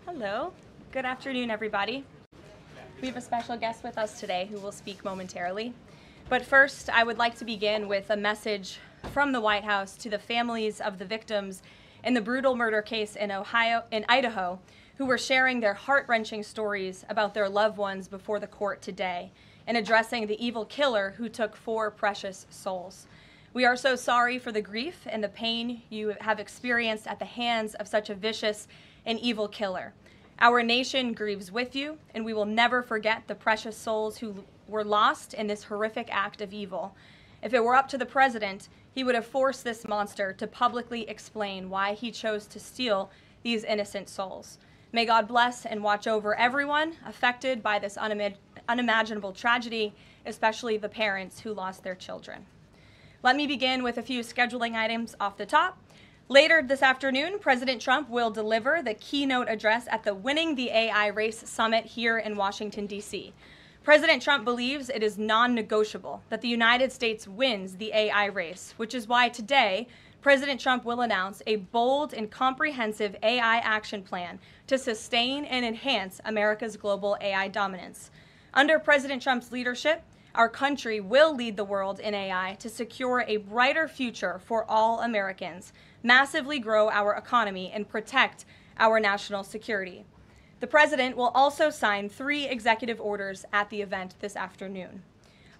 Hello. Good afternoon, everybody. We have a special guest with us today who will speak momentarily. But first, I would like to begin with a message from the White House to the families of the victims in the brutal murder case in Idaho, who were sharing their heart-wrenching stories about their loved ones before the court today and addressing the evil killer who took 4 precious souls. We are so sorry for the grief and the pain you have experienced at the hands of such a vicious and evil killer. Our nation grieves with you, and we will never forget the precious souls who were lost in this horrific act of evil. If it were up to the president, he would have forced this monster to publicly explain why he chose to steal these innocent souls. May God bless and watch over everyone affected by this unimaginable tragedy, especially the parents who lost their children. Let me begin with a few scheduling items off the top. Later this afternoon, President Trump will deliver the keynote address at the Winning the AI Race Summit here in Washington, D.C. President Trump believes it is non-negotiable that the United States wins the AI race, which is why today, President Trump will announce a bold and comprehensive AI action plan to sustain and enhance America's global AI dominance. Under President Trump's leadership, our country will lead the world in AI to secure a brighter future for all Americans, massively grow our economy, and protect our national security. The president will also sign 3 executive orders at the event this afternoon.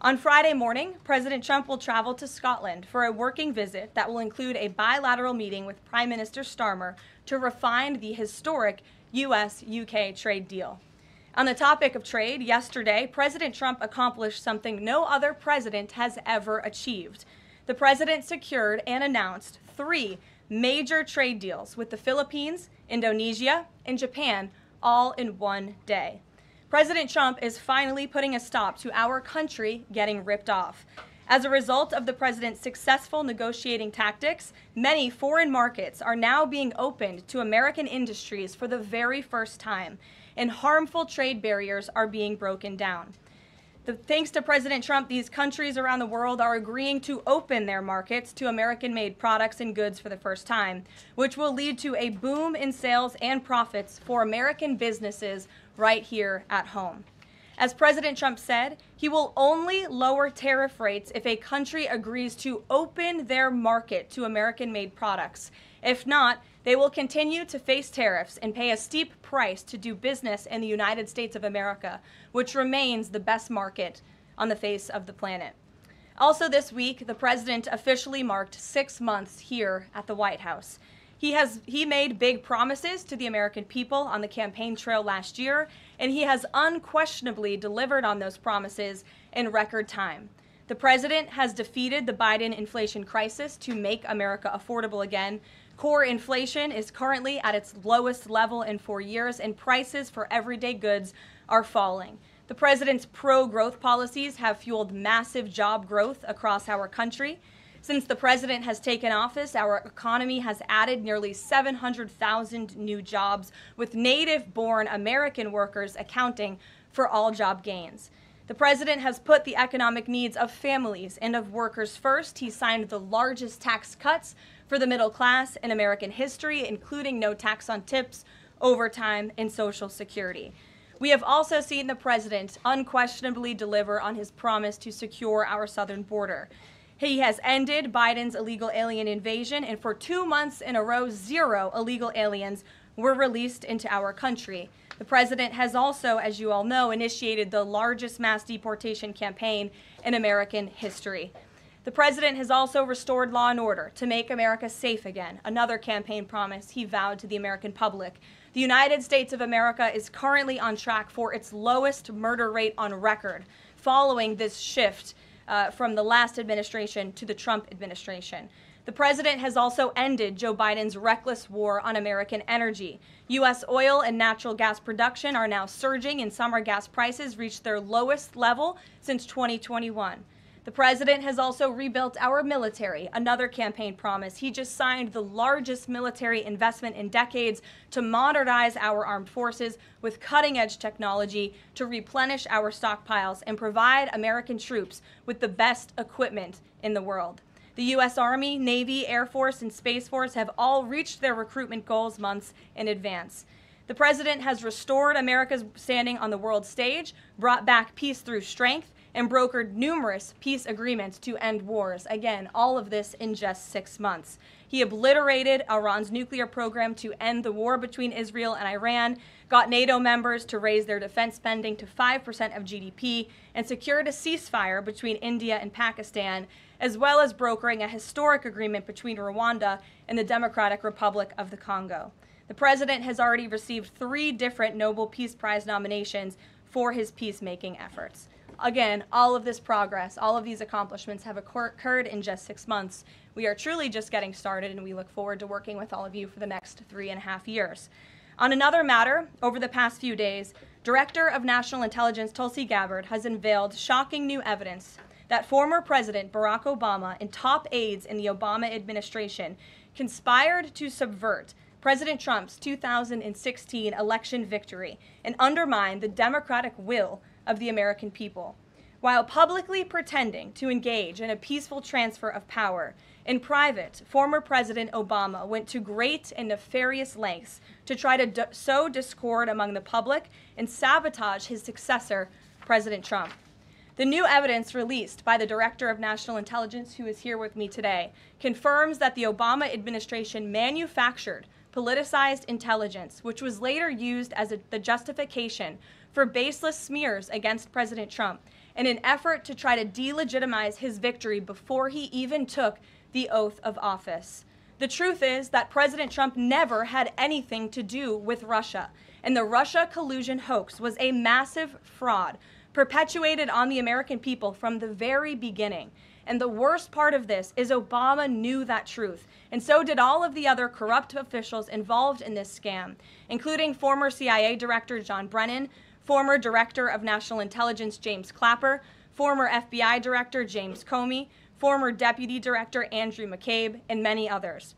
On Friday morning, President Trump will travel to Scotland for a working visit that will include a bilateral meeting with Prime Minister Starmer to refine the historic U.S.-UK trade deal. On the topic of trade, yesterday, President Trump accomplished something no other president has ever achieved. The president secured and announced 3 major trade deals with the Philippines, Indonesia, and Japan, all in one day. President Trump is finally putting a stop to our country getting ripped off. As a result of the president's successful negotiating tactics, many foreign markets are now being opened to American industries for the very first time, and harmful trade barriers are being broken down. Thanks to President Trump, these countries around the world are agreeing to open their markets to American-made products and goods for the first time, which will lead to a boom in sales and profits for American businesses right here at home. As President Trump said, he will only lower tariff rates if a country agrees to open their market to American-made products. If not, they will continue to face tariffs and pay a steep price to do business in the United States of America, which remains the best market on the face of the planet. Also this week, the president officially marked 6 months here at the White House. He made big promises to the American people on the campaign trail last year, and he has unquestionably delivered on those promises in record time. The president has defeated the Biden inflation crisis to make America affordable again. Core inflation is currently at its lowest level in 4 years, and prices for everyday goods are falling. The president's pro-growth policies have fueled massive job growth across our country. Since the president has taken office, our economy has added nearly 700,000 new jobs, with native-born American workers accounting for all job gains. The president has put the economic needs of families and of workers first. He signed the largest tax cuts for the middle class in American history, including no tax on tips, overtime, and Social Security. We have also seen the president unquestionably deliver on his promise to secure our southern border. He has ended Biden's illegal alien invasion, and for 2 months in a row, 0 illegal aliens were released into our country. The president has also, as you all know, initiated the largest mass deportation campaign in American history. The president has also restored law and order to make America safe again, another campaign promise he vowed to the American public. The United States of America is currently on track for its lowest murder rate on record, following this shift from the last administration to the Trump administration. The president has also ended Joe Biden's reckless war on American energy. U.S. oil and natural gas production are now surging, and summer gas prices reached their lowest level since 2021. The president has also rebuilt our military, another campaign promise. He just signed the largest military investment in decades to modernize our armed forces with cutting-edge technology to replenish our stockpiles and provide American troops with the best equipment in the world. The U.S. Army, Navy, Air Force, and Space Force have all reached their recruitment goals months in advance. The president has restored America's standing on the world stage, brought back peace through strength, and brokered numerous peace agreements to end wars. Again, all of this in just 6 months. He obliterated Iran's nuclear program to end the war between Israel and Iran, got NATO members to raise their defense spending to 5% of GDP, and secured a ceasefire between India and Pakistan, as well as brokering a historic agreement between Rwanda and the Democratic Republic of the Congo. The president has already received 3 different Nobel Peace Prize nominations for his peacemaking efforts. Again, all of this progress, all of these accomplishments have occurred in just 6 months. We are truly just getting started, and we look forward to working with all of you for the next 3.5 years. On another matter, over the past few days, Director of National Intelligence Tulsi Gabbard has unveiled shocking new evidence that former President Barack Obama and top aides in the Obama administration conspired to subvert President Trump's 2016 election victory and undermine the democratic will of the American people. While publicly pretending to engage in a peaceful transfer of power, in private, former President Obama went to great and nefarious lengths to try to sow discord among the public and sabotage his successor, President Trump. The new evidence released by the Director of National Intelligence, who is here with me today, confirms that the Obama administration manufactured politicized intelligence, which was later used as the justification for baseless smears against President Trump in an effort to try to delegitimize his victory before he even took the oath of office. The truth is that President Trump never had anything to do with Russia, and the Russia collusion hoax was a massive fraud perpetuated on the American people from the very beginning. And the worst part of this is Obama knew that truth, and so did all of the other corrupt officials involved in this scam, including former CIA Director John Brennan, former Director of National Intelligence James Clapper, former FBI Director James Comey, former Deputy Director Andrew McCabe, and many others.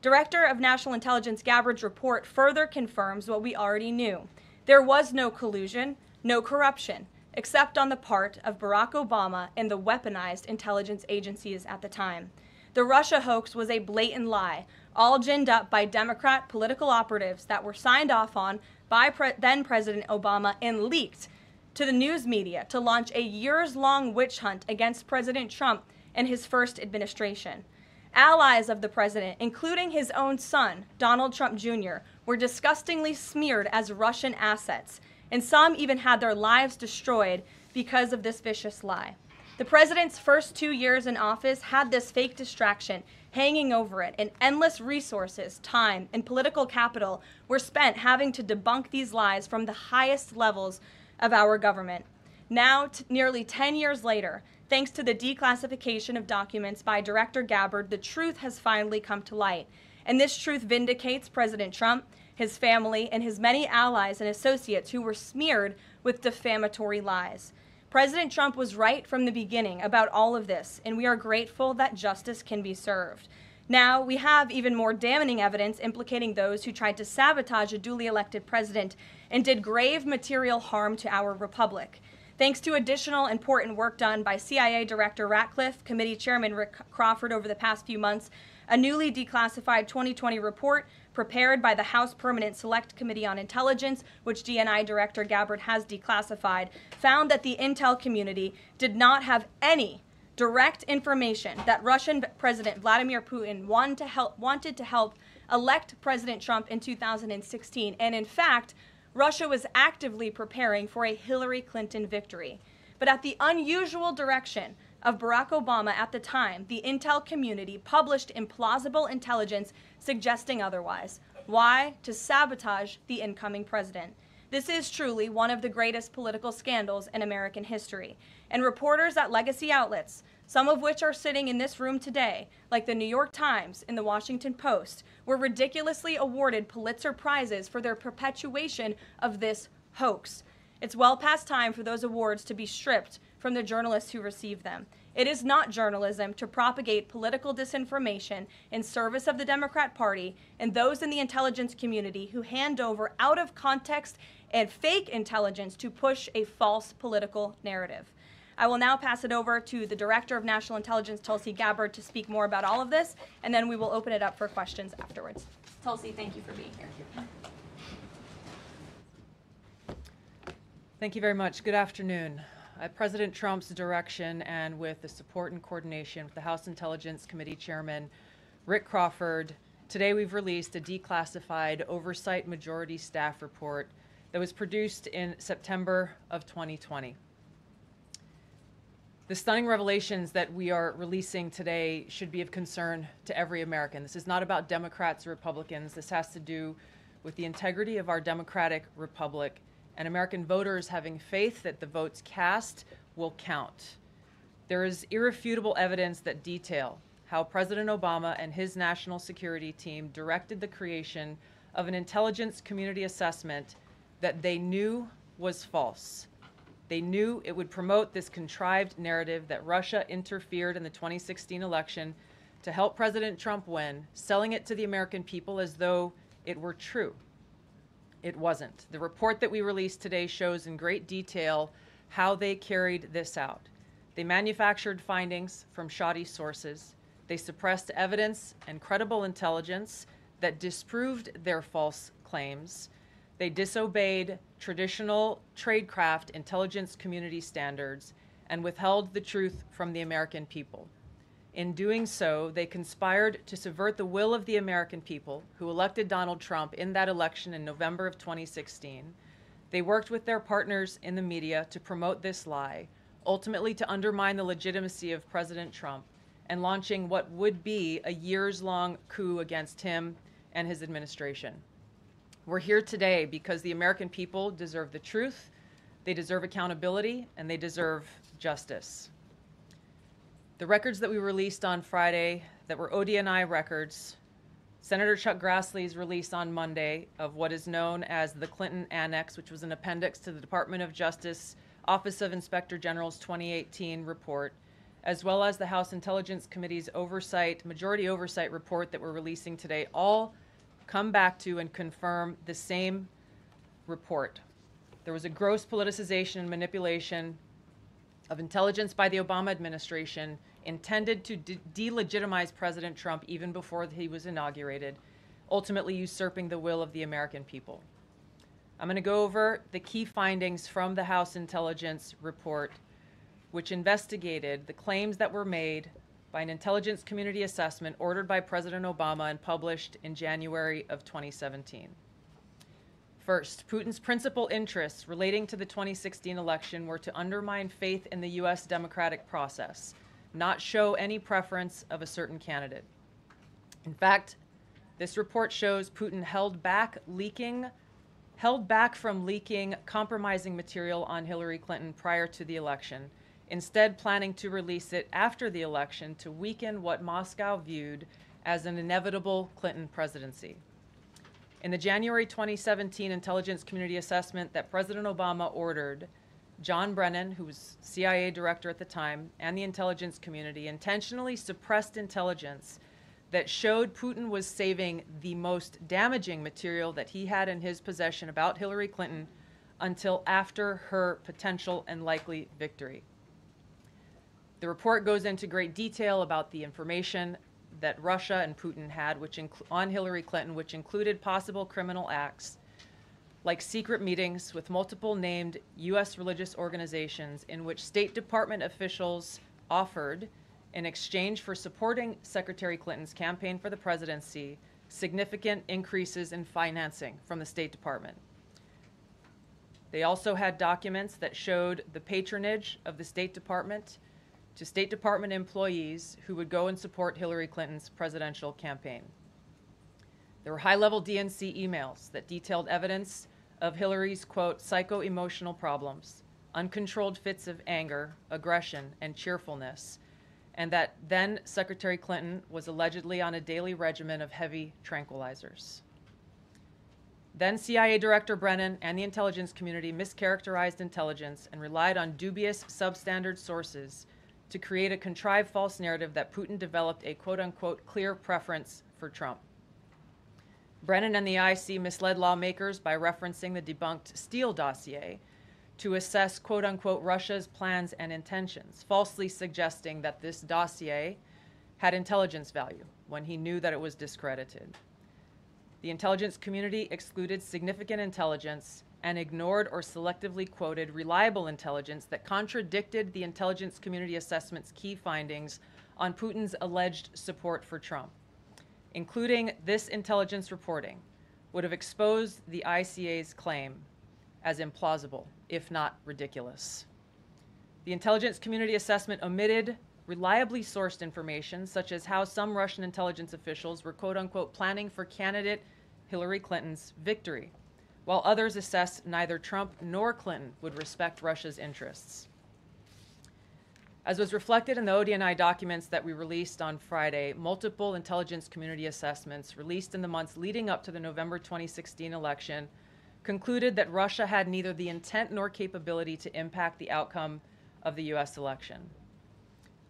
Director of National Intelligence Gabbard's report further confirms what we already knew. There was no collusion, no corruption, except on the part of Barack Obama and the weaponized intelligence agencies at the time. The Russia hoax was a blatant lie, all ginned up by Democrat political operatives that were signed off on by then President Obama and leaked to the news media to launch a years-long witch hunt against President Trump and his first administration. Allies of the president, including his own son, Donald Trump Jr., were disgustingly smeared as Russian assets, and some even had their lives destroyed because of this vicious lie. The president's first 2 years in office had this fake distraction hanging over it, and endless resources, time, and political capital were spent having to debunk these lies from the highest levels of our government. Now, nearly 10 years later, thanks to the declassification of documents by Director Gabbard, the truth has finally come to light. And this truth vindicates President Trump, his family, and his many allies and associates who were smeared with defamatory lies. President Trump was right from the beginning about all of this, and we are grateful that justice can be served. Now, we have even more damning evidence implicating those who tried to sabotage a duly elected president and did grave material harm to our republic. Thanks to additional important work done by CIA Director Ratcliffe, Committee Chairman Rick Crawford over the past few months, a newly declassified 2020 report prepared by the House Permanent Select Committee on Intelligence, which DNI Director Gabbard has declassified, found that the intel community did not have any direct information that Russian President Vladimir Putin wanted to help elect President Trump in 2016. And in fact, Russia was actively preparing for a Hillary Clinton victory. But at the unusual direction of Barack Obama at the time, the intel community published implausible intelligence suggesting otherwise. Why? To sabotage the incoming president. This is truly one of the greatest political scandals in American history. And reporters at legacy outlets, some of which are sitting in this room today, like the New York Times and the Washington Post, were ridiculously awarded Pulitzer Prizes for their perpetuation of this hoax. It's well past time for those awards to be stripped from the journalists who receive them. It is not journalism to propagate political disinformation in service of the Democrat Party and those in the intelligence community who hand over out of context and fake intelligence to push a false political narrative. I will now pass it over to the Director of National Intelligence, Tulsi Gabbard, to speak more about all of this, and then we will open it up for questions afterwards. Tulsi, thank you for being here. Thank you very much. Good afternoon. At President Trump's direction and with the support and coordination with the House Intelligence Committee Chairman Rick Crawford, today we've released a declassified Oversight Majority Staff report that was produced in September of 2020. The stunning revelations that we are releasing today should be of concern to every American. This is not about Democrats or Republicans. This has to do with the integrity of our democratic republic and American voters having faith that the votes cast will count. There is irrefutable evidence that detail how President Obama and his national security team directed the creation of an intelligence community assessment that they knew was false. They knew it would promote this contrived narrative that Russia interfered in the 2016 election to help President Trump win, selling it to the American people as though it were true. It wasn't. The report that we released today shows in great detail how they carried this out. They manufactured findings from shoddy sources. They suppressed evidence and credible intelligence that disproved their false claims. They disobeyed traditional tradecraft intelligence community standards and withheld the truth from the American people. In doing so, they conspired to subvert the will of the American people who elected Donald Trump in that election in November of 2016. They worked with their partners in the media to promote this lie, ultimately to undermine the legitimacy of President Trump and launching what would be a years-long coup against him and his administration. We're here today because the American people deserve the truth, they deserve accountability, and they deserve justice. The records that we released on Friday that were ODNI records, Senator Chuck Grassley's release on Monday of what is known as the Clinton Annex, which was an appendix to the Department of Justice Office of Inspector General's 2018 report, as well as the House Intelligence Committee's majority oversight report that we're releasing today, all come back to and confirm the same report. There was a gross politicization and manipulation of intelligence by the Obama administration intended to delegitimize President Trump even before he was inaugurated, ultimately usurping the will of the American people. I'm going to go over the key findings from the House Intelligence report, which investigated the claims that were made by an intelligence community assessment ordered by President Obama and published in January of 2017. First, Putin's principal interests relating to the 2016 election were to undermine faith in the U.S. democratic process, not show any preference of a certain candidate. In fact, this report shows Putin held back from leaking compromising material on Hillary Clinton prior to the election, instead planning to release it after the election to weaken what Moscow viewed as an inevitable Clinton presidency. In the January 2017 intelligence community assessment that President Obama ordered, John Brennan, who was CIA director at the time, and the intelligence community intentionally suppressed intelligence that showed Putin was saving the most damaging material that he had in his possession about Hillary Clinton until after her potential and likely victory. The report goes into great detail about the information that Russia and Putin had on Hillary Clinton, which included possible criminal acts like secret meetings with multiple named U.S. religious organizations in which State Department officials offered, in exchange for supporting Secretary Clinton's campaign for the presidency, significant increases in financing from the State Department. They also had documents that showed the patronage of the State Department to State Department employees who would go and support Hillary Clinton's presidential campaign. There were high-level DNC emails that detailed evidence of Hillary's, quote, psycho-emotional problems, uncontrolled fits of anger, aggression, and cheerfulness, and that then Secretary Clinton was allegedly on a daily regimen of heavy tranquilizers. Then CIA Director Brennan and the intelligence community mischaracterized intelligence and relied on dubious substandard sources to create a contrived false narrative that Putin developed a quote-unquote clear preference for Trump. Brennan and the IC misled lawmakers by referencing the debunked Steele dossier to assess quote-unquote Russia's plans and intentions, falsely suggesting that this dossier had intelligence value when he knew that it was discredited. The intelligence community excluded significant intelligence and ignored or selectively quoted reliable intelligence that contradicted the intelligence community assessment's key findings on Putin's alleged support for Trump. Including this intelligence reporting would have exposed the ICA's claim as implausible, if not ridiculous. The intelligence community assessment omitted reliably sourced information, such as how some Russian intelligence officials were quote-unquote planning for candidate Hillary Clinton's victory, while others assessed neither Trump nor Clinton would respect Russia's interests. As was reflected in the ODNI documents that we released on Friday, multiple intelligence community assessments released in the months leading up to the November 2016 election concluded that Russia had neither the intent nor capability to impact the outcome of the U.S. election.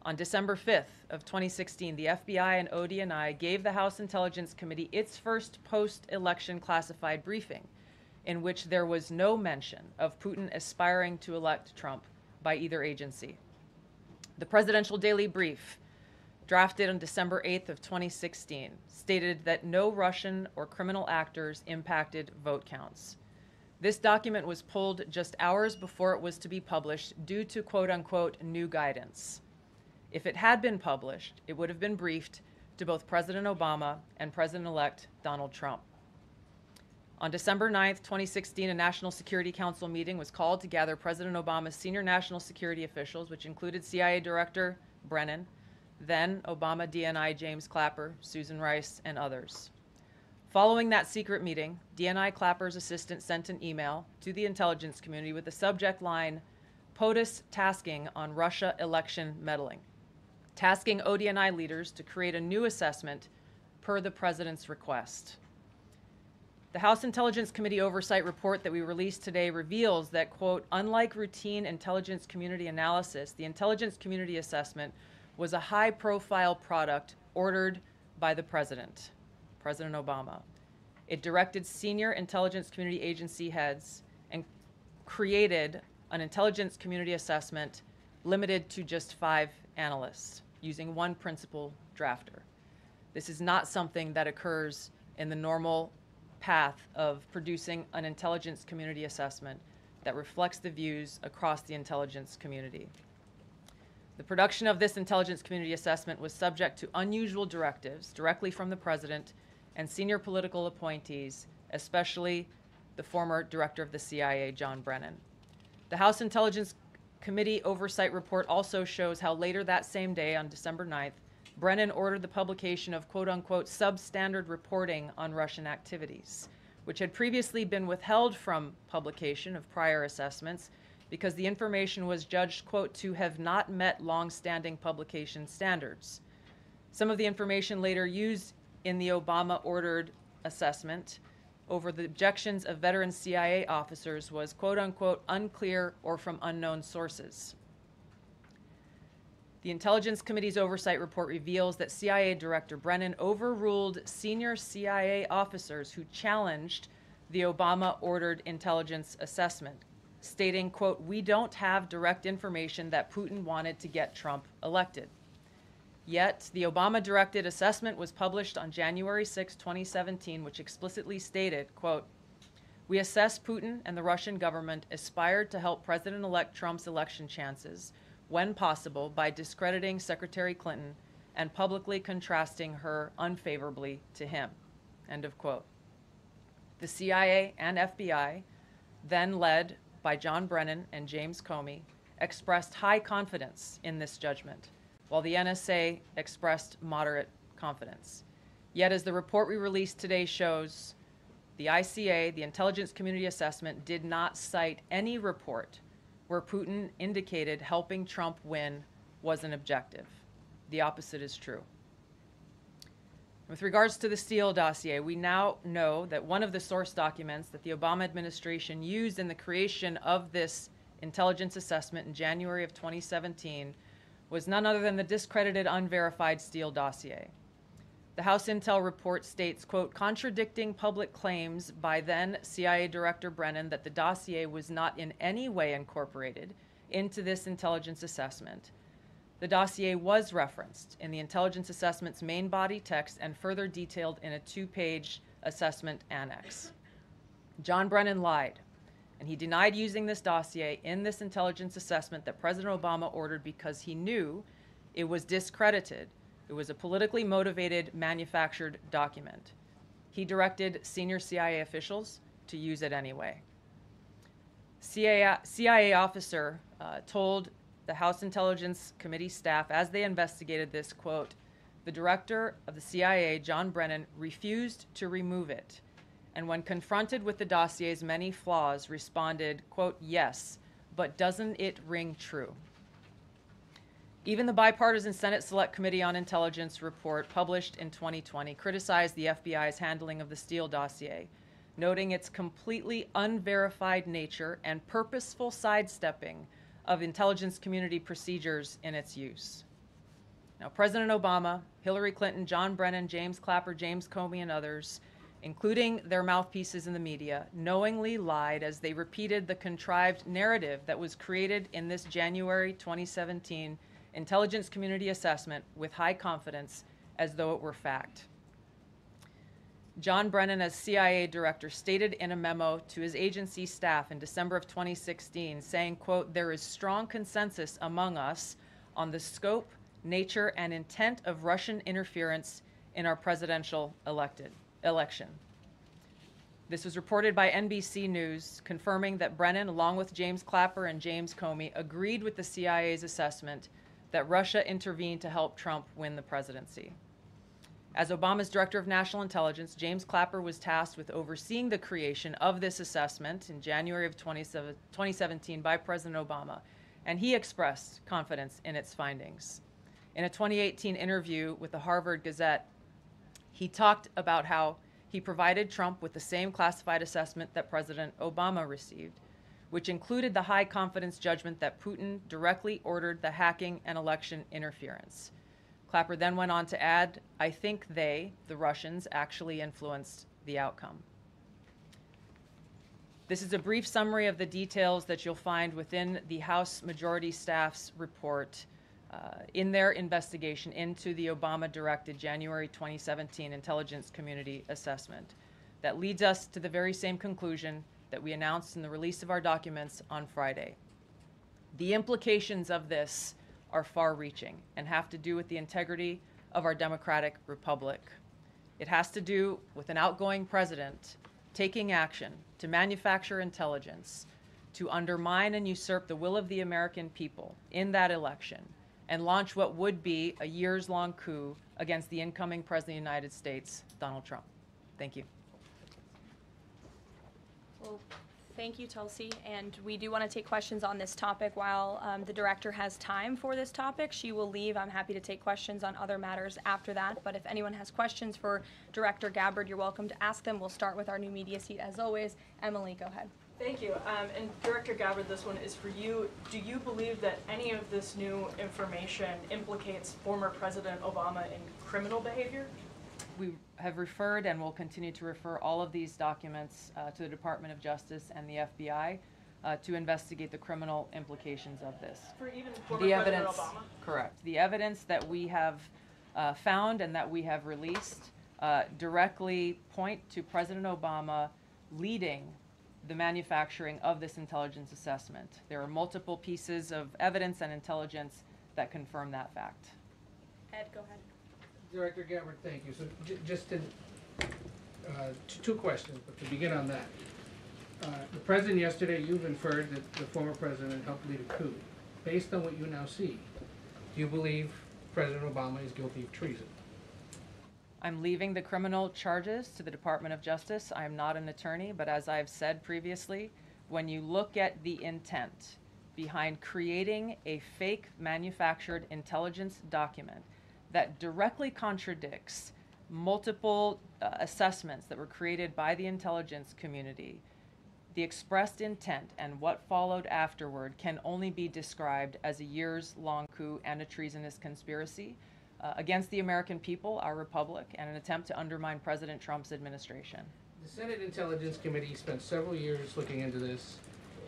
On December 5th of 2016, the FBI and ODNI gave the House Intelligence Committee its first post-election classified briefing, in which there was no mention of Putin aspiring to elect Trump by either agency. The Presidential Daily Brief, drafted on December 8th of 2016, stated that no Russian or criminal actors impacted vote counts. This document was pulled just hours before it was to be published due to quote-unquote new guidance. If it had been published, it would have been briefed to both President Obama and President-elect Donald Trump. On December 9th, 2016, a National Security Council meeting was called to gather President Obama's senior national security officials, which included CIA Director Brennan, then Obama DNI James Clapper, Susan Rice, and others. Following that secret meeting, DNI Clapper's assistant sent an email to the intelligence community with the subject line, POTUS tasking on Russia election meddling, tasking ODNI leaders to create a new assessment per the president's request. The House Intelligence Committee Oversight Report that we released today reveals that, quote, unlike routine intelligence community analysis, the intelligence community assessment was a high-profile product ordered by the president, President Obama. It directed senior intelligence community agency heads and created an intelligence community assessment limited to just 5 analysts, using one principal drafter. This is not something that occurs in the normal path of producing an intelligence community assessment that reflects the views across the intelligence community. The production of this intelligence community assessment was subject to unusual directives directly from the president and senior political appointees, especially the former director of the CIA, John Brennan. The House Intelligence Committee Oversight Report also shows how later that same day, on December 9th, Brennan ordered the publication of quote-unquote substandard reporting on Russian activities, which had previously been withheld from publication of prior assessments because the information was judged, quote, to have not met long-standing publication standards. Some of the information later used in the Obama-ordered assessment over the objections of veteran CIA officers was, quote-unquote, unclear or from unknown sources. The Intelligence Committee's Oversight Report reveals that CIA Director Brennan overruled senior CIA officers who challenged the Obama-ordered intelligence assessment, stating, quote, we don't have direct information that Putin wanted to get Trump elected. Yet, the Obama-directed assessment was published on January 6, 2017, which explicitly stated, quote, we assess Putin and the Russian government aspired to help President-elect Trump's election chances when possible by discrediting Secretary Clinton and publicly contrasting her unfavorably to him, end of quote. The CIA and FBI, then led by John Brennan and James Comey, expressed high confidence in this judgment, while the NSA expressed moderate confidence. Yet, as the report we released today shows, the ICA, the Intelligence Community Assessment, did not cite any report where Putin indicated helping Trump win was an objective. The opposite is true. With regards to the Steele dossier, we now know that one of the source documents that the Obama administration used in the creation of this intelligence assessment in January of 2017 was none other than the discredited, unverified Steele dossier. The House Intel report states, quote, contradicting public claims by then CIA Director Brennan that the dossier was not in any way incorporated into this intelligence assessment. The dossier was referenced in the intelligence assessment's main body text and further detailed in a 2-page Assessment Annex. John Brennan lied, and he denied using this dossier in this intelligence assessment that President Obama ordered because he knew it was discredited. It was a politically motivated, manufactured document. He directed senior CIA officials to use it anyway. CIA officer told the House Intelligence Committee staff as they investigated this, quote, "The director of the CIA, John Brennan, refused to remove it, and when confronted with the dossier's many flaws, responded, quote, 'Yes, but doesn't it ring true?'" Even the bipartisan Senate Select Committee on Intelligence report published in 2020 criticized the FBI's handling of the Steele dossier, noting its completely unverified nature and purposeful sidestepping of intelligence community procedures in its use. Now, President Obama, Hillary Clinton, John Brennan, James Clapper, James Comey, and others, including their mouthpieces in the media, knowingly lied as they repeated the contrived narrative that was created in this January 2017 intelligence community assessment with high confidence as though it were fact. John Brennan, as CIA director, stated in a memo to his agency staff in December of 2016, saying, quote, "There is strong consensus among us on the scope, nature, and intent of Russian interference in our presidential election." This was reported by NBC News, confirming that Brennan, along with James Clapper and James Comey, agreed with the CIA's assessment that Russia intervened to help Trump win the presidency. As Obama's Director of National Intelligence, James Clapper was tasked with overseeing the creation of this assessment in January of 2017 by President Obama, and he expressed confidence in its findings. In a 2018 interview with the Harvard Gazette, he talked about how he provided Trump with the same classified assessment that President Obama received, which included the high confidence judgment that Putin directly ordered the hacking and election interference. Clapper then went on to add, "I think they, the Russians, actually influenced the outcome." This is a brief summary of the details that you'll find within the House Majority Staff's report in their investigation into the Obama-directed January 2017 Intelligence Community Assessment that leads us to the very same conclusion that we announced in the release of our documents on Friday. The implications of this are far-reaching and have to do with the integrity of our democratic republic. It has to do with an outgoing president taking action to manufacture intelligence, to undermine and usurp the will of the American people in that election, and launch what would be a years-long coup against the incoming President of the United States, Donald Trump. Thank you. Well, thank you, Tulsi. And we do want to take questions on this topic while the director has time for this topic. She will leave. I'm happy to take questions on other matters after that. But if anyone has questions for Director Gabbard, you're welcome to ask them. We'll start with our new media seat as always. Emily, go ahead. Thank you. And Director Gabbard, this one is for you. Do you believe that any of this new information implicates former President Obama in criminal behavior? We have referred and will continue to refer all of these documents to the Department of Justice and the FBI to investigate the criminal implications of this. For even former President Obama? Correct. The evidence that we have found and that we have released directly point to President Obama leading the manufacturing of this intelligence assessment. There are multiple pieces of evidence and intelligence that confirm that fact. Ed, go ahead. Director Gabbard, thank you. So just two questions, but to begin on that. The President yesterday, you've inferred that the former President helped lead a coup. Based on what you now see, do you believe President Obama is guilty of treason? I'm leaving the criminal charges to the Department of Justice. I am not an attorney, but as I've said previously, when you look at the intent behind creating a fake manufactured intelligence document that directly contradicts multiple assessments that were created by the intelligence community, the expressed intent and what followed afterward can only be described as a years-long coup and a treasonous conspiracy against the American people, our republic, and an attempt to undermine President Trump's administration. The Senate Intelligence Committee spent several years looking into this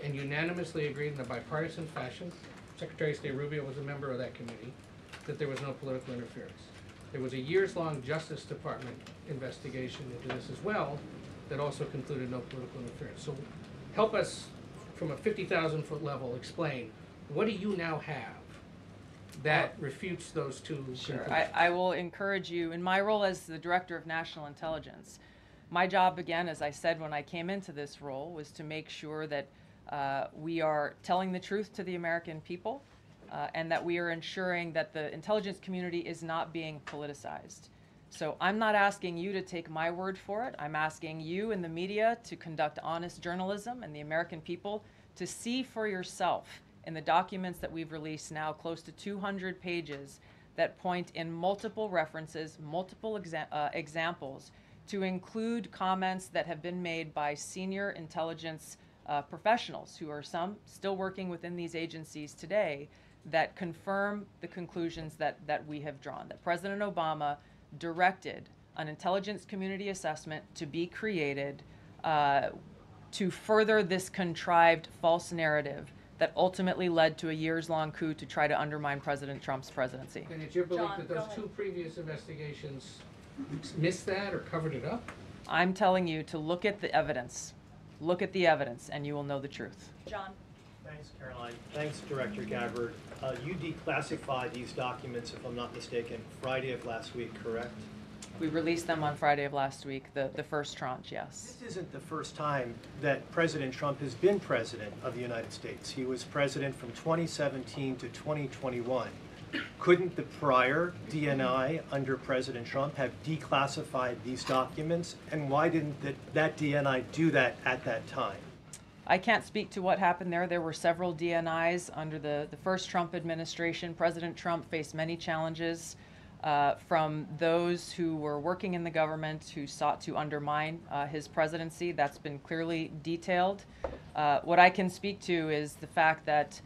and unanimously agreed in a bipartisan fashion, Secretary of State Rubio was a member of that committee, that there was no political interference. There was a years-long Justice Department investigation into this as well that also concluded no political interference. So help us, from a 50,000-foot level, explain, what do you now have that refutes those two conclusions? I will encourage you, in my role as the Director of National Intelligence, my job, again, as I said when I came into this role, was to make sure that we are telling the truth to the American people and that we are ensuring that the intelligence community is not being politicized. So I'm not asking you to take my word for it. I'm asking you in the media to conduct honest journalism and the American people to see for yourself in the documents that we've released now, close to 200 pages, that point in multiple references, multiple examples, to include comments that have been made by senior intelligence professionals, who are some still working within these agencies today, that confirm the conclusions that we have drawn, that President Obama directed an intelligence community assessment to be created to further this contrived false narrative that ultimately led to a years-long coup to try to undermine President Trump's presidency. And it's your belief John, that go those ahead. two previous investigations missed that or covered it up? I'm telling you to look at the evidence. Look at the evidence, and you will know the truth. John. Thanks, Caroline. Thanks, Director Gabbard. You declassified these documents, if I'm not mistaken, Friday of last week, correct? We released them on Friday of last week, the first tranche, yes. This isn't the first time that President Trump has been president of the United States. He was president from 2017 to 2021. Couldn't the prior DNI under President Trump have declassified these documents? And why didn't that DNI do that at that time? I can't speak to what happened there. There were several DNIs under the first Trump administration. President Trump faced many challenges from those who were working in the government who sought to undermine his presidency. That's been clearly detailed. What I can speak to is the fact that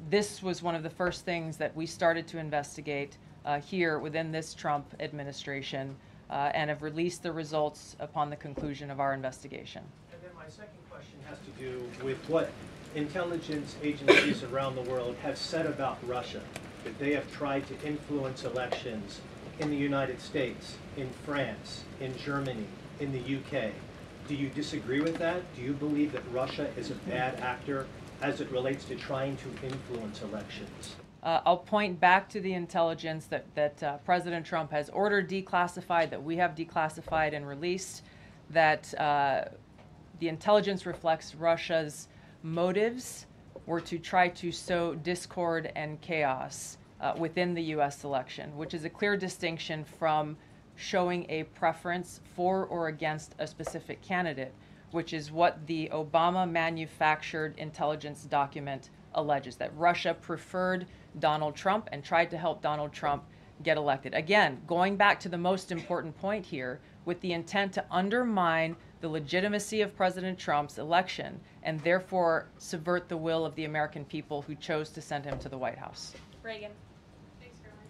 this was one of the first things that we started to investigate here within this Trump administration and have released the results upon the conclusion of our investigation. And then my second question has to do with what intelligence agencies around the world have said about Russia, that they have tried to influence elections in the United States, in France, in Germany, in the UK. Do you disagree with that? Do you believe that Russia is a bad actor as it relates to trying to influence elections? I'll point back to the intelligence that President Trump has ordered declassified, that we have declassified and released, that the intelligence reflects Russia's motives were to try to sow discord and chaos within the U.S. election, which is a clear distinction from showing a preference for or against a specific candidate, which is what the Obama manufactured intelligence document alleges, that Russia preferred Donald Trump and tried to help Donald Trump get elected. Again, going back to the most important point here, with the intent to undermine the legitimacy of President Trump's election and therefore subvert the will of the American people who chose to send him to the White House. Reagan. Thanks, Caroline.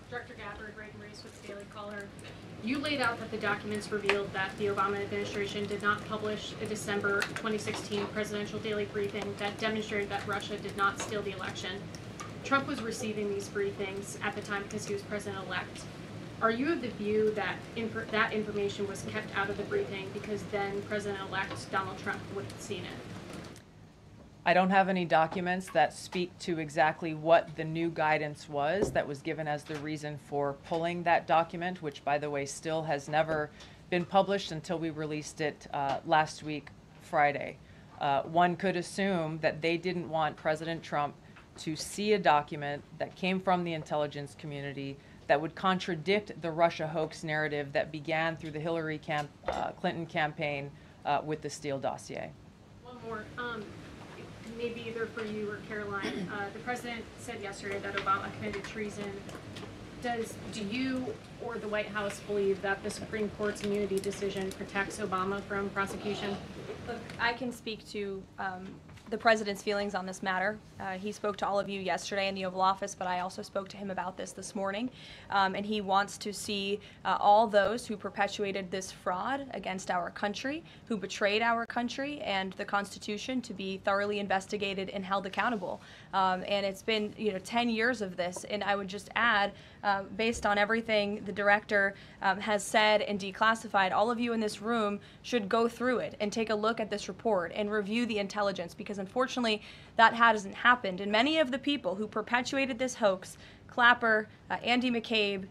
Director Gabbard, Reagan Reese with the Daily Caller. You laid out that the documents revealed that the Obama administration did not publish a December 2016 presidential daily briefing that demonstrated that Russia did not steal the election. Trump was receiving these briefings at the time because he was president-elect. Are you of the view that that information was kept out of the briefing because then President-elect Donald Trump would have seen it? I don't have any documents that speak to exactly what the new guidance was that was given as the reason for pulling that document, which, by the way, still has never been published until we released it last week, Friday. One could assume that they didn't want President Trump to see a document that came from the intelligence community that would contradict the Russia hoax narrative that began through the Hillary Clinton campaign with the Steele dossier. One more. Maybe either for you or Caroline. The president said yesterday that Obama committed treason. Do you or the White House believe that the Supreme Court's immunity decision protects Obama from prosecution? Look, I can speak to the president's feelings on this matter. He spoke to all of you yesterday in the Oval Office, but I also spoke to him about this morning. And he wants to see all those who perpetuated this fraud against our country, who betrayed our country and the Constitution, to be thoroughly investigated and held accountable. And it's been 10 years of this. And I would just add based on everything the director has said and declassified, all of you in this room should go through it and take a look at this report and review the intelligence, because unfortunately that hasn't happened. And many of the people who perpetuated this hoax, Clapper, Andy McCabe,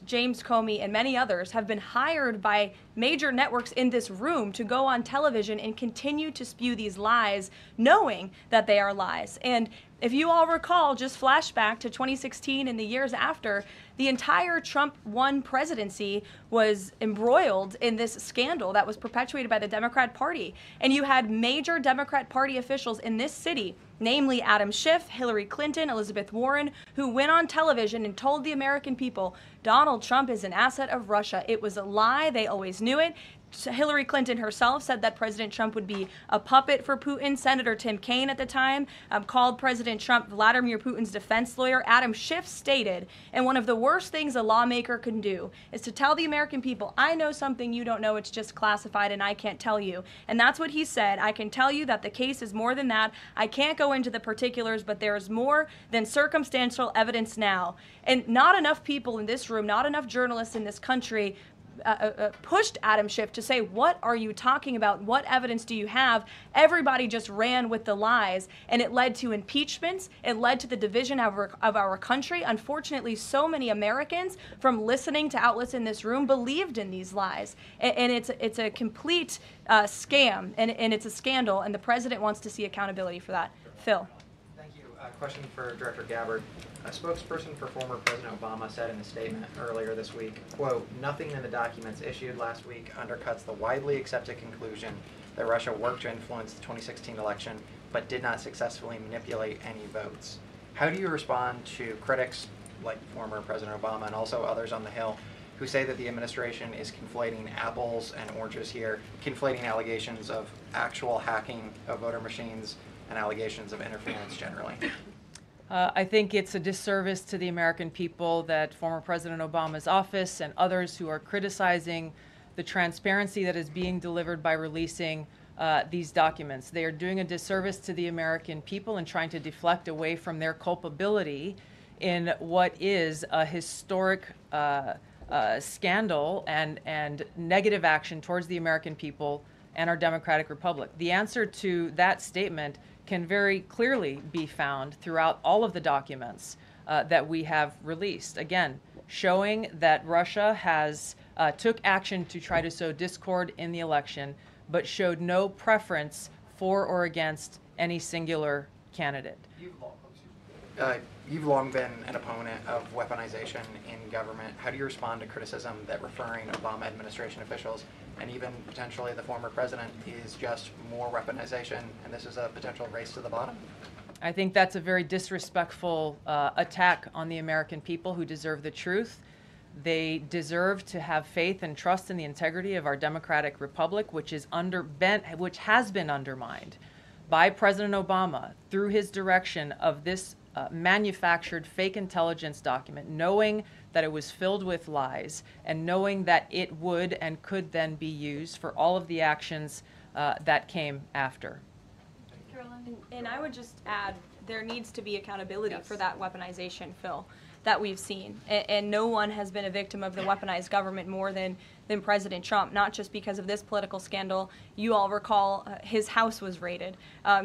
James Comey, and many others, have been hired by major networks in this room to go on television and continue to spew these lies, knowing that they are lies. And if you all recall, just flashback to 2016 and the years after, the entire Trump 1 presidency was embroiled in this scandal that was perpetuated by the Democrat Party. And you had major Democrat Party officials in this city, namely Adam Schiff, Hillary Clinton, Elizabeth Warren, who went on television and told the American people Donald Trump is an asset of Russia. It was a lie. They always knew it. Hillary Clinton herself said that President Trump would be a puppet for Putin. Senator Tim Kaine at the time called President Trump Vladimir Putin's defense lawyer. Adam Schiff stated, and one of the worst things a lawmaker can do is to tell the American people, I know something you don't know, it's just classified and I can't tell you. And that's what he said. I can tell you that the case is more than that. I can't go into the particulars, but there is more than circumstantial evidence now. And not enough people in this room, not enough journalists in this country pushed Adam Schiff to say, what are you talking about? What evidence do you have? Everybody just ran with the lies, and it led to impeachments. It led to the division of our country. Unfortunately, so many Americans, from listening to outlets in this room, believed in these lies. And it's a complete scam, and it's a scandal, and the president wants to see accountability for that. Phil. Thank you. Question for Director Gabbard. A spokesperson for former President Obama said in a statement earlier this week, quote, "Nothing in the documents issued last week undercuts the widely accepted conclusion that Russia worked to influence the 2016 election but did not successfully manipulate any votes." How do you respond to critics like former President Obama and also others on the Hill who say that the administration is conflating apples and oranges here, conflating allegations of actual hacking of voter machines and allegations of interference generally? I think it's a disservice to the American people that former President Obama's office and others who are criticizing the transparency that is being delivered by releasing these documents. They are doing a disservice to the American people and trying to deflect away from their culpability in what is a historic scandal and negative action towards the American people and our democratic republic. The answer to that statement can very clearly be found throughout all of the documents that we have released. Again, showing that Russia has took action to try to sow discord in the election, but showed no preference for or against any singular candidate. You've long been an opponent of weaponization in government. How do you respond to criticism that referring Obama administration officials and even potentially the former president is just more weaponization and this is a potential race to the bottom? I think that's a very disrespectful attack on the American people who deserve the truth. They deserve to have faith and trust in the integrity of our democratic republic, which has been undermined by President Obama through his direction of this manufactured fake intelligence document, knowing that it was filled with lies and knowing that it would and could then be used for all of the actions that came after. Karoline, and I would just add, there needs to be accountability Yes. for that weaponization, Phil, that we've seen. And no one has been a victim of the weaponized government more than President Trump, not just because of this political scandal. You all recall his house was raided.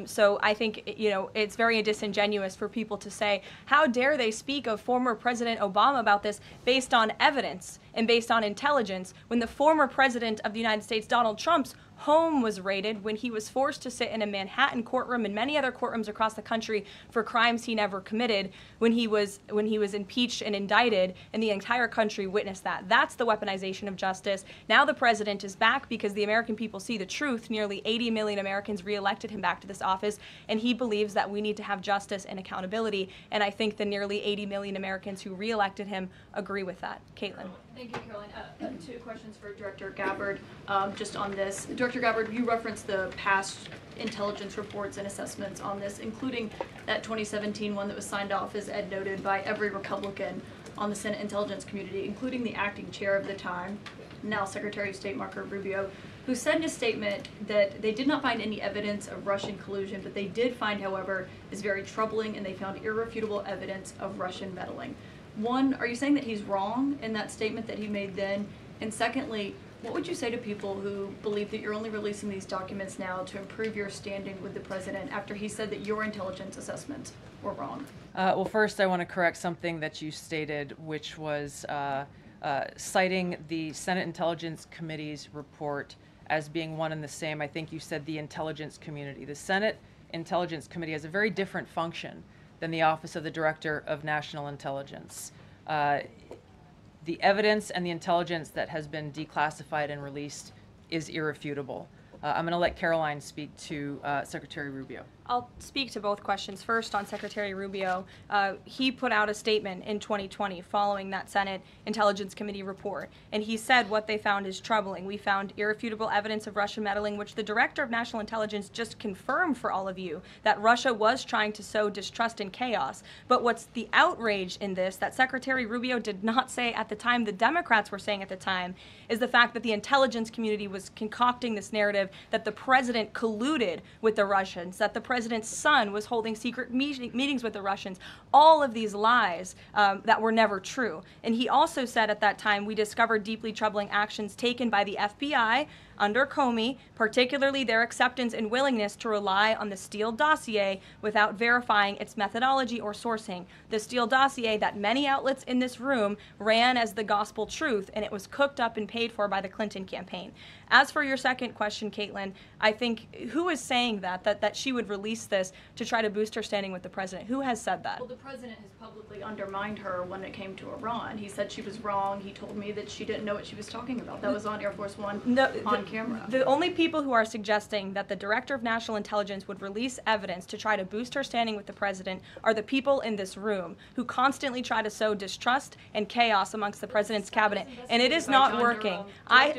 So I think, it's very disingenuous for people to say, how dare they speak of former President Obama about this based on evidence and based on intelligence, when the former president of the United States, Donald Trump's home was raided, when he was forced to sit in a Manhattan courtroom and many other courtrooms across the country for crimes he never committed, when he was impeached and indicted, and the entire country witnessed that. That's the weaponization of justice. Now the president is back because the American people see the truth. Nearly 80 million Americans reelected him back to this office, and he believes that we need to have justice and accountability. And I think the nearly 80 million Americans who reelected him agree with that. Caitlin. Thank you, Caroline. Two questions for Director Gabbard just on this. Director Gabbard, you referenced the past intelligence reports and assessments on this, including that 2017 one that was signed off, as Ed noted, by every Republican on the Senate Intelligence Community, including the acting chair of the time, now Secretary of State Marco Rubio, who said in a statement that they did not find any evidence of Russian collusion, but they did find, however, is very troubling, and they found irrefutable evidence of Russian meddling. One, are you saying that he's wrong in that statement that he made then? And secondly, what would you say to people who believe that you're only releasing these documents now to improve your standing with the president after he said that your intelligence assessments were wrong? Well, first, I want to correct something that you stated, which was citing the Senate Intelligence Committee's report as being one and the same. I think you said the intelligence community. The Senate Intelligence Committee has a very different function than the Office of the Director of National Intelligence. The evidence and the intelligence that has been declassified and released is irrefutable. I'm going to let Karoline speak to Secretary Rubio. I'll speak to both questions. First, on Secretary Rubio, he put out a statement in 2020 following that Senate Intelligence Committee report, and he said what they found is troubling. We found irrefutable evidence of Russian meddling, which the Director of National Intelligence just confirmed for all of you, that Russia was trying to sow distrust and chaos. But what's the outrage in this that Secretary Rubio did not say at the time, the Democrats were saying at the time, is the fact that the intelligence community was concocting this narrative that the president colluded with the Russians, that the president's son was holding secret meetings with the Russians, all of these lies that were never true. And he also said at that time, we discovered deeply troubling actions taken by the FBI under Comey, particularly their acceptance and willingness to rely on the Steele dossier without verifying its methodology or sourcing. The Steele dossier that many outlets in this room ran as the gospel truth, and it was cooked up and paid for by the Clinton campaign. As for your second question, Caitlin, I think who is saying that she would release this to try to boost her standing with the president? Who has said that? Well, the president has publicly undermined her when it came to Iran. He said she was wrong. He told me that she didn't know what she was talking about. That was on Air Force One on camera. The only people who are suggesting that the Director of National Intelligence would release evidence to try to boost her standing with the president are the people in this room who constantly try to sow distrust and chaos amongst the president's cabinet, and it is not working. I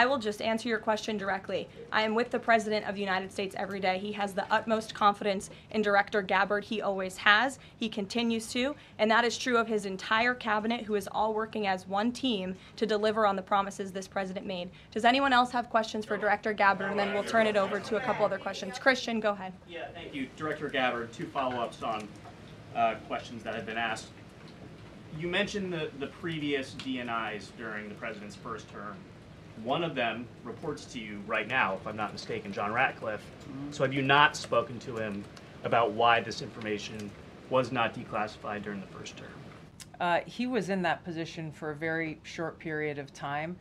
will just answer your question directly. I am with the President of the United States every day. He has the utmost confidence in Director Gabbard. He always has. He continues to, and that is true of his entire cabinet, who is all working as one team to deliver on the promises this president made. Does anyone else have questions for Director Gabbard? And then we'll turn it over to a couple other questions. Christian, go ahead. Yeah, thank you. Director Gabbard, two follow-ups on questions that have been asked. You mentioned the previous DNIs during the president's first term. One of them reports to you right now, if I'm not mistaken, John Ratcliffe. So have you not spoken to him about why this information was not declassified during the first term? He was in that position for a very short period of time.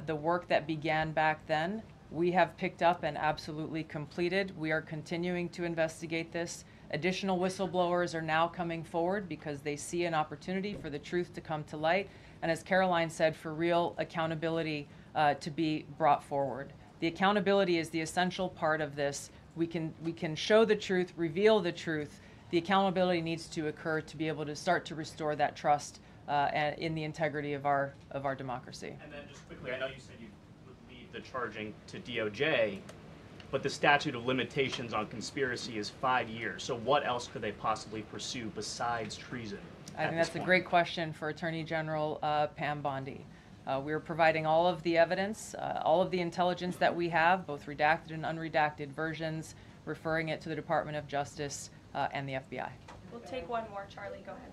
The work that began back then, we have picked up and absolutely completed. We are continuing to investigate this. Additional whistleblowers are now coming forward because they see an opportunity for the truth to come to light. And as Karoline said, for real accountability to be brought forward. The accountability is the essential part of this. We can show the truth, reveal the truth. The accountability needs to occur to be able to start to restore that trust in the integrity of our democracy. And then just quickly, I know you said you would leave the charging to DOJ, but the statute of limitations on conspiracy is 5 years. So what else could they possibly pursue besides treason? I think that's a great question for Attorney General Pam Bondi. We are providing all of the evidence, all of the intelligence that we have, both redacted and unredacted versions, referring it to the Department of Justice and the FBI. We'll take one more. Charlie, go ahead.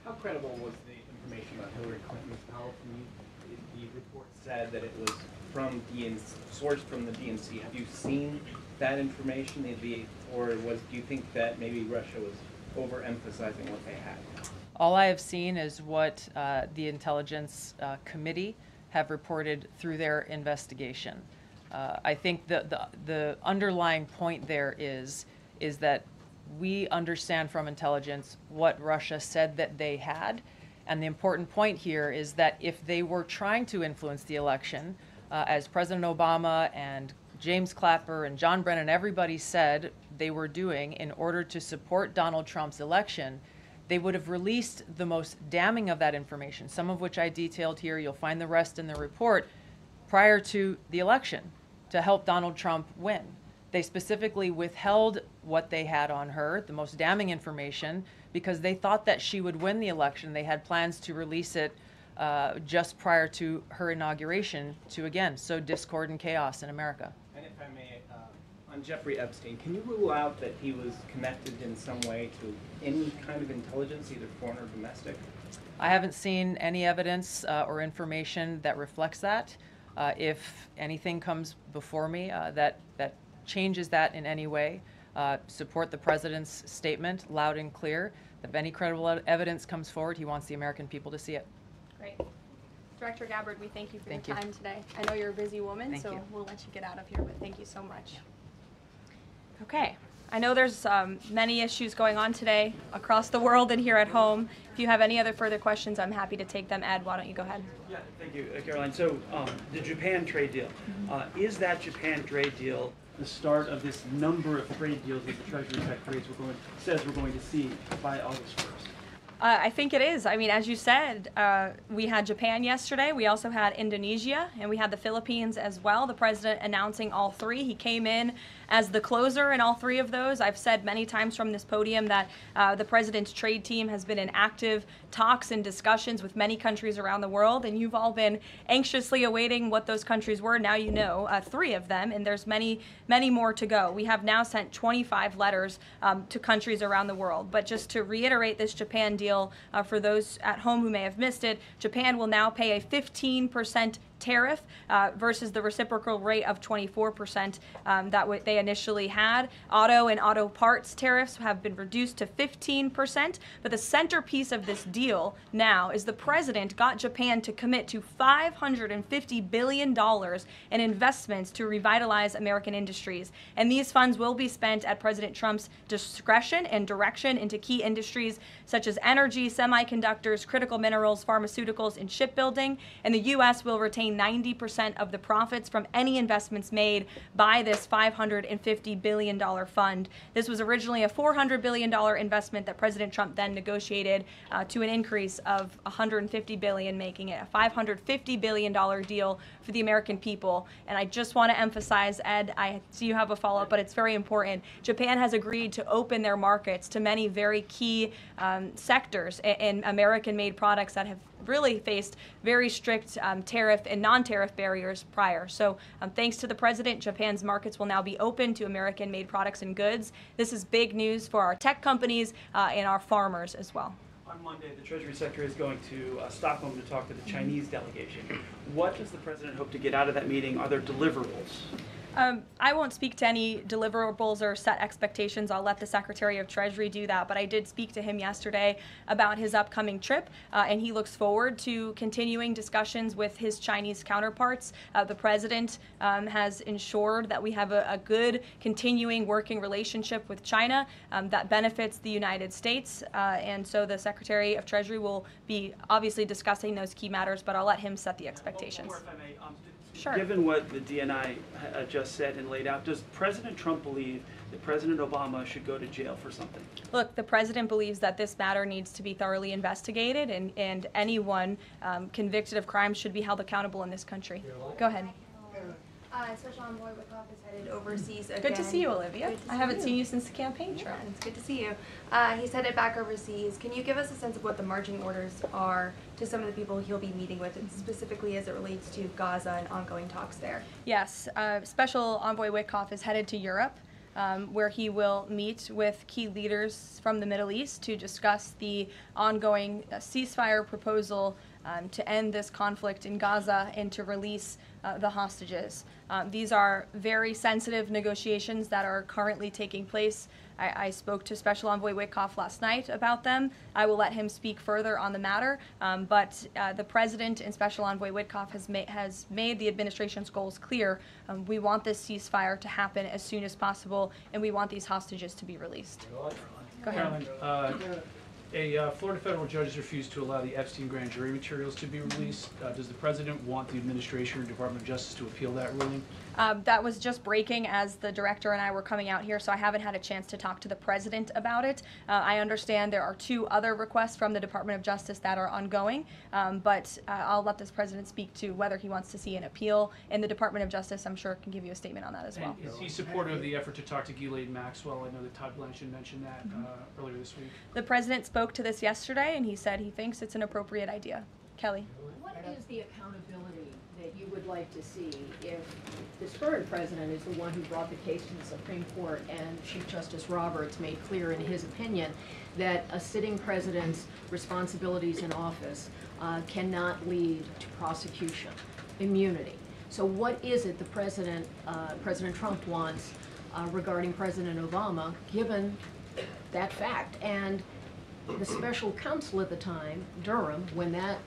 How credible was the information about Hillary Clinton's power from you? The report said that it was from sourced from the DNC. Have you seen that information, or do you think that maybe Russia was overemphasizing what they had? All I have seen is what the Intelligence Committee have reported through their investigation. I think the underlying point there is that we understand from intelligence what Russia said that they had. And the important point here is that if they were trying to influence the election, as President Obama and James Clapper and John Brennan, everybody said they were doing in order to support Donald Trump's election, they would have released the most damning of that information, some of which I detailed here. You'll find the rest in the report, prior to the election to help Donald Trump win. They specifically withheld what they had on her, the most damning information, because they thought that she would win the election. They had plans to release it just prior to her inauguration to, again, sow discord and chaos in America. And if I may, On Jeffrey Epstein, can you rule out that he was connected in some way to any kind of intelligence, either foreign or domestic? I haven't seen any evidence or information that reflects that. If anything comes before me that changes that in any way, support the president's statement loud and clear. If any credible evidence comes forward, he wants the American people to see it. Great. Director Gabbard, we thank you for Thank your you. time today. I know you're a busy woman, Thank so you. we'll let you get out of here, but thank you so much. Okay. I know there's many issues going on today across the world and here at home. If you have any other further questions, I'm happy to take them. Ed, why don't you go ahead? Yeah, thank you, Caroline. So the Japan trade deal, is that Japan trade deal the start of this number of trade deals that the Treasury Secretary says we're going to see by August 1st? I think it is. I mean, as you said, we had Japan yesterday. We also had Indonesia, and we had the Philippines as well. The president announcing all three. He came in as the closer in all three of those. I've said many times from this podium that the president's trade team has been in active talks and discussions with many countries around the world, and you've all been anxiously awaiting what those countries were. Now you know three of them, and there's many more to go. We have now sent 25 letters to countries around the world. But just to reiterate this Japan deal, for those at home who may have missed it, Japan will now pay a 15% tariff versus the reciprocal rate of 24% that they initially had. Auto and auto parts tariffs have been reduced to 15%, but the centerpiece of this deal now is the president got Japan to commit to $550 billion in investments to revitalize American industries. And these funds will be spent at President Trump's discretion and direction into key industries such as energy, semiconductors, critical minerals, pharmaceuticals, and shipbuilding. And the U.S. will retain 90% of the profits from any investments made by this $550 billion fund. This was originally a $400 billion investment that President Trump then negotiated to an increase of $150 billion, making it a $550 billion deal for the American people. And I just want to emphasize, Ed, I see you have a follow-up, but it's very important. Japan has agreed to open their markets to many very key sectors in American-made products that have really faced very strict tariff and non-tariff barriers prior. So thanks to the president, Japan's markets will now be open to American-made products and goods. This is big news for our tech companies and our farmers as well. On Monday, the Treasury Secretary is going to Stockholm to talk to the Chinese delegation. What does the president hope to get out of that meeting? Are there deliverables? I won't speak to any deliverables or set expectations. I'll let the Secretary of Treasury do that. But I did speak to him yesterday about his upcoming trip, and he looks forward to continuing discussions with his Chinese counterparts. The president has ensured that we have a good continuing working relationship with China that benefits the United States. And so the Secretary of Treasury will be obviously discussing those key matters, but I'll let him set the expectations. One more, if I may. Sure. Given what the DNI just said and laid out, does President Trump believe that President Obama should go to jail for something? Look, the president believes that this matter needs to be thoroughly investigated, and anyone convicted of crimes should be held accountable in this country. Go ahead. Special Envoy Wickoff is headed overseas again. Good to see you, Olivia. I haven't seen you since the campaign trail. Yeah, it's good to see you. He's headed back overseas. Can you give us a sense of what the marching orders are to some of the people he'll be meeting with, and specifically as it relates to Gaza and ongoing talks there? Yes, Special Envoy Wickoff is headed to Europe, where he will meet with key leaders from the Middle East to discuss the ongoing ceasefire proposal to end this conflict in Gaza and to release the hostages. These are very sensitive negotiations that are currently taking place. I spoke to Special Envoy Wickoff last night about them. I will let him speak further on the matter, but the President and Special Envoy Wickoff has made the administration's goals clear. We want this ceasefire to happen as soon as possible, and we want these hostages to be released. Go ahead. Caroline, a Florida federal judge has refused to allow the Epstein grand jury materials to be released. Does the president want the administration or Department of Justice to appeal that ruling? That was just breaking as the director and I were coming out here, so I haven't had a chance to talk to the president about it. I understand there are 2 other requests from the Department of Justice that are ongoing, but I'll let this president speak to whether he wants to see an appeal. And the Department of Justice, I'm sure, can give you a statement on that as well. And is he supportive of the effort to talk to Ghislaine Maxwell? I know that Todd Blanchard mentioned that earlier this week. The president spoke to this yesterday, and he said he thinks it's an appropriate idea. Kelly. What is the accountability that that you would like to see if this current president is the one who brought the case to the Supreme Court and Chief Justice Roberts made clear in his opinion that a sitting president's responsibilities in office cannot lead to prosecution, immunity. So what is it the President Trump wants regarding President Obama, given that fact? And the special counsel at the time, Durham, when that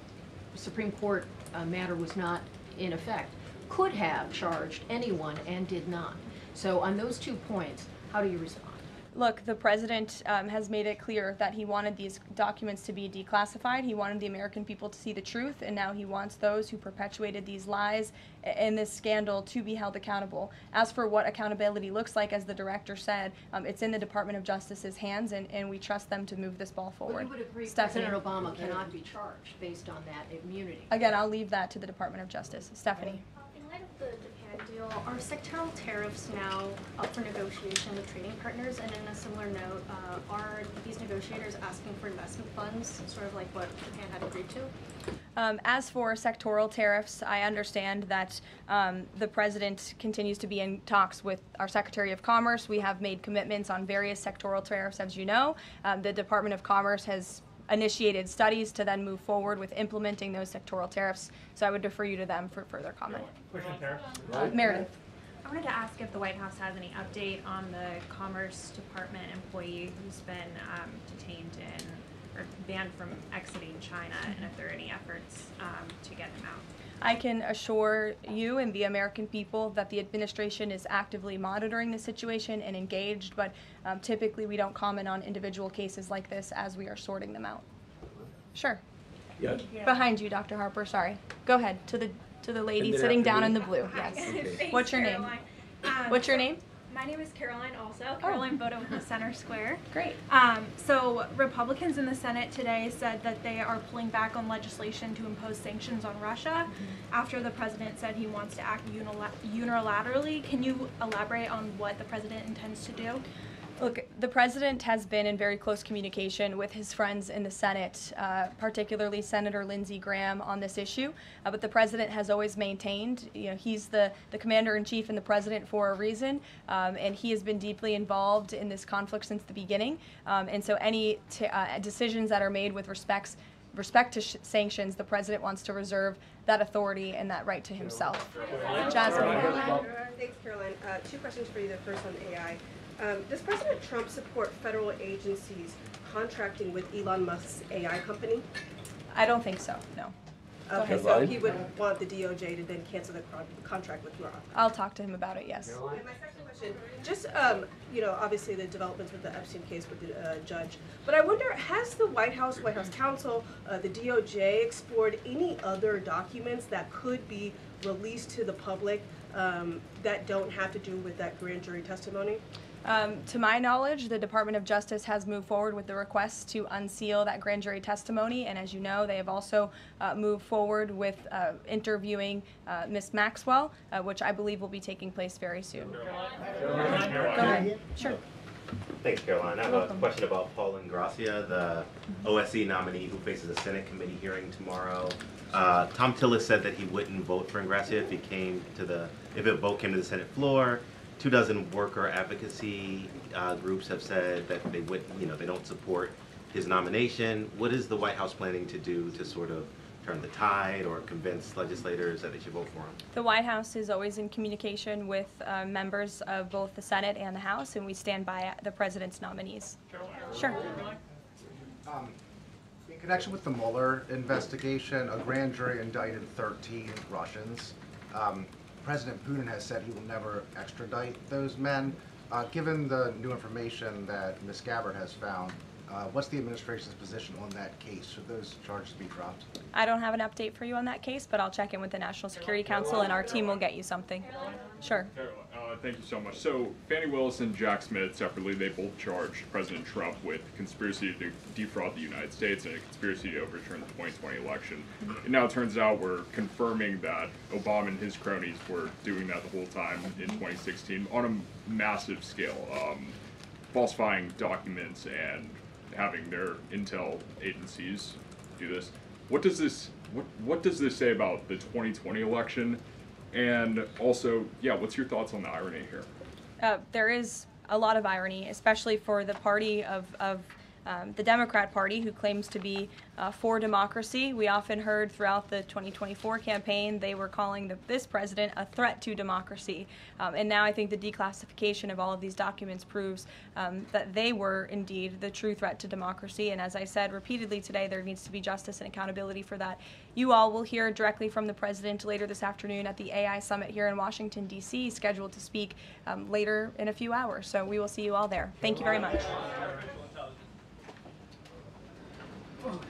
Supreme Court matter was not in effect, could have charged anyone and did not. So on those 2 points, how do you respond? Look, the president has made it clear that he wanted these documents to be declassified. He wanted the American people to see the truth, and now he wants those who perpetuated these lies and this scandal to be held accountable. As for what accountability looks like, as the director said, it's in the Department of Justice's hands, and we trust them to move this ball forward. But you would agree Stephanie. President Obama cannot be charged based on that immunity. Again, I'll leave that to the Department of Justice. Stephanie. In light of the Japan deal, are sectoral tariffs now up for negotiation with trading partners? And in a similar note, are these negotiators asking for investment funds, sort of like what Japan had agreed to? As for sectoral tariffs, I understand that the president continues to be in talks with our Secretary of Commerce. We have made commitments on various sectoral tariffs, as you know. The Department of Commerce has initiated studies to then move forward with implementing those sectoral tariffs. So I would defer you to them for further comment. Meredith. I wanted to ask if the White House has any update on the Commerce Department employee who's been detained or banned from exiting China, and if there are any efforts to get him out. I can assure you and the American people that the administration is actively monitoring the situation and engaged, but typically we don't comment on individual cases like this as we are sorting them out. Sure. Yes. Behind you, Dr. Harper, sorry. Go ahead, to the lady sitting down in the blue, yes. Okay. What's your name? What's your name? My name is Karoline also. Karoline Boda with the Center Square. Great. So Republicans in the Senate today said that they are pulling back on legislation to impose sanctions on Russia after the president said he wants to act unilaterally. Can you elaborate on what the president intends to do? Look, the president has been in very close communication with his friends in the Senate, particularly Senator Lindsey Graham, on this issue. But the president has always maintained, he's the commander-in-chief and the president for a reason, and he has been deeply involved in this conflict since the beginning. And so any decisions that are made with respect to sanctions, the president wants to reserve that authority and that right to himself. Jasmine. Thanks, Caroline. 2 questions for you. The first on AI. Does President Trump support federal agencies contracting with Elon Musk's AI company? I don't think so, no. Okay, so he would want the DOJ to then cancel the contract with Musk. I'll talk to him about it, yes. And my second question, just, obviously the developments with the Epstein case with the judge, but I wonder, has the White House counsel, the DOJ explored any other documents that could be released to the public that don't have to do with that grand jury testimony? To my knowledge, the Department of Justice has moved forward with the request to unseal that grand jury testimony, and as you know, they have also moved forward with interviewing Ms. Maxwell, which I believe will be taking place very soon. Go ahead. Sure. Thanks, Caroline. I have a question about Paul Ingrassia, the OSC nominee who faces a Senate committee hearing tomorrow. Tom Tillis said that he wouldn't vote for Ingrassia if if a vote came to the Senate floor. 24 worker advocacy groups have said that they they don't support his nomination. What is the White House planning to do to sort of turn the tide or convince legislators that they should vote for him? The White House is always in communication with members of both the Senate and the House, and we stand by the president's nominees. Sure. In connection with the Mueller investigation, a grand jury indicted 13 Russians. President Putin has said he will never extradite those men. Given the new information that Ms. Gabbard has found, what's the administration's position on that case? Should those charges be dropped? I don't have an update for you on that case, but I'll check in with the National Security Council and our team will get you something. Sure. Thank you so much. So Fani Willis and Jack Smith separately, they both charged President Trump with conspiracy to defraud the United States and a conspiracy to overturn the 2020 election. It now turns out we're confirming that Obama and his cronies were doing that the whole time in 2016 on a massive scale, falsifying documents and having their intel agencies do this. What does this what does this say about the 2020 election? And also, yeah, what's your thoughts on the irony here? There is a lot of irony, especially for the party of the Democrat Party, who claims to be for democracy. We often heard throughout the 2024 campaign they were calling this president a threat to democracy. And now I think the declassification of all of these documents proves that they were indeed the true threat to democracy. And as I said repeatedly today, there needs to be justice and accountability for that. You all will hear directly from the president later this afternoon at the AI Summit here in Washington, D.C., scheduled to speak later in a few hours. So we will see you all there. Thank you very much. Oh.